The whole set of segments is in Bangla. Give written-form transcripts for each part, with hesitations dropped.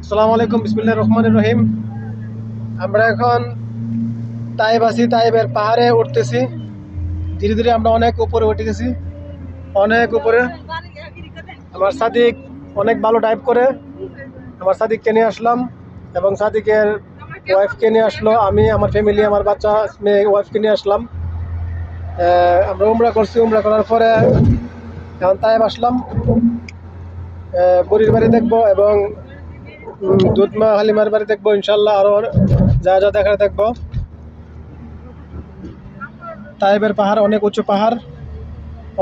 আসসালামু আলাইকুম, বিসমিল্লাহির রহমানির রহিম। আমরা এখন তাইব আছি, তাইবের পাহাড়ে উঠতেছি। ধীরে ধীরে আমরা অনেক উপরে উঠে গেছি, অনেক উপরে। আমার সাদিক অনেক ভালো ডাইভ করে। আমার সাদিককে নিয়ে আসলাম এবং সাদিকের ওয়াইফকে নিয়ে আসলো। আমি, আমার ফ্যামিলি, আমার বাচ্চা মেয়ে, ওয়াইফকে নিয়ে আসলাম। আমরা উমরা করছি। উমরা করার পরে এখন তাইব আসলাম। বুড়ির বাড়ি দেখবো এবং দুধমা হালিমার বাড়ি দেখবো ইনশাল্লাহ। আরো যা যা দেখার দেখবো। তাইবের পাহাড় অনেক উঁচু পাহাড়,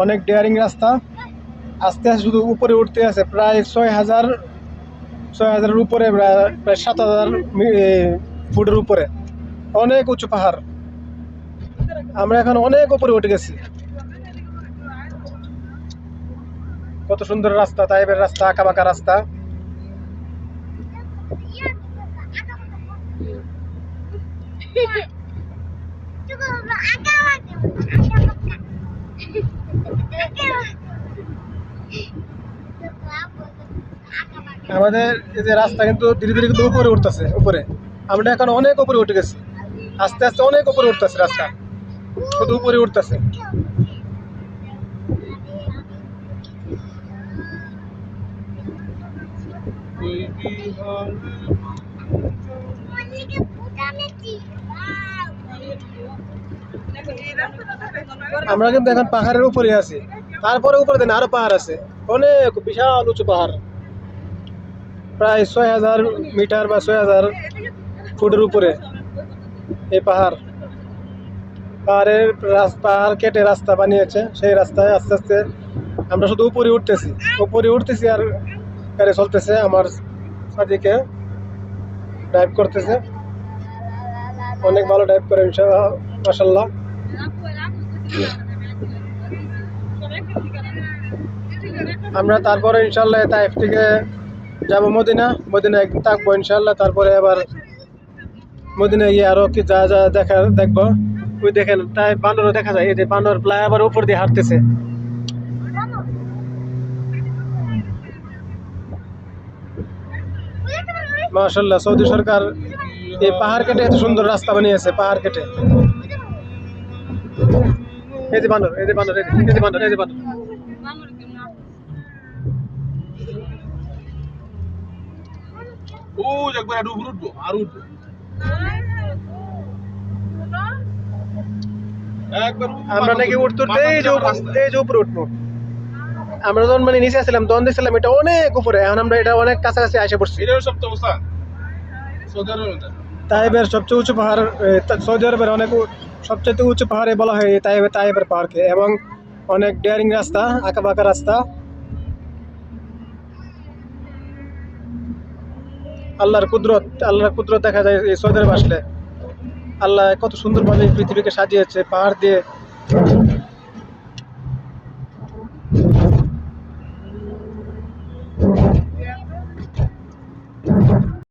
অনেক ডেয়ারিং রাস্তা। আস্তে আস্তে শুধু উপরে উঠতে আছে, প্রায় 6,000-6,000-এর উপরে, প্রায় 7,000 ফুটের উপরে। অনেক উঁচু পাহাড়। আমরা এখন অনেক উপরে উঠে গেছি। কত সুন্দর রাস্তা, তাইবের রাস্তা, আঁকা বাঁকা রাস্তা। আমাদের এই যে রাস্তা কিন্তু ধীরে ধীরে কিন্তু উপরে উঠতেছে, উপরে। আমরা এখন অনেক উপরে উঠে গেছি, আস্তে আস্তে অনেক উপরে উঠতেছে রাস্তা, শুধু উপরে উঠতেছে। আমরা কিন্তু এখন পাহাড়ের উপরে আছি, তারপরে উপরে দেন আরো পাহাড় আছে, অনেক বিশাল উঁচু পাহাড়। প্রায় 6,000 মিটার বা 6,000 ফুটের উপরে এই পাহাড়। পাহাড় কেটে রাস্তা বানিয়েছে, সেই রাস্তায় আস্তে আস্তে আমরা শুধু উপরে উঠতেছি, উপরে উঠতেছি। আর গাড়ি চলতেছে, আমার সাদিকে ড্রাইভ করতেছে, অনেক ভালো ড্রাইভ করে মাশাআল্লাহ। আমরা তারপরে ইনশাল্লাহ তাইফ থেকে যাবো মদিনা। মদিনা একদিন থাকবো ইনশাল্লাহ। তারপরে আবার মদিনা গিয়ে আরো কি যা যা দেখবো। ওই দেখেন তাই বানরও দেখা যায়, এই যে বানর ফ্লাইওভার উপর দিয়ে হাঁটতেছে। মাশাআল্লাহ, সৌদি সরকার এই পাহাড় কেটে এত সুন্দর রাস্তা বানিয়েছে, পাহাড় কেটে। এই যে বানর, এই যে বানর, এই যে বানর, এই যে বানর। ও একবার আর উপরে উঠবো, আর উঠবো একবার আমরা নাকি উঠতে উঠতে এই যে উপরে উঠবো। আমরা যখন মানে নিচে আসছিলাম তখন দেখছিলাম এটা অনেক উপরে, এখন আমরা এটা অনেক কাছাকাছি আসে পড়ছি। এটার সবচেয়ে অবস্থা সৌদি আরবের তাইবের সবচেয়ে উঁচু পাহাড়, সৌদি আরবের অনেক সবচেয়ে উঁচু পাহাড়ে বলা হয় এই তাইবের পাহাড়কে। এবং অনেক ডেয়ারিং রাস্তা, আঁকা বাঁকা রাস্তা। আল্লাহর কুদরত দেখা যায় এই সৌদি আরবে আসলে। আল্লাহ কত সুন্দরভাবে পৃথিবীকে সাজিয়েছে পাহাড় দিয়ে।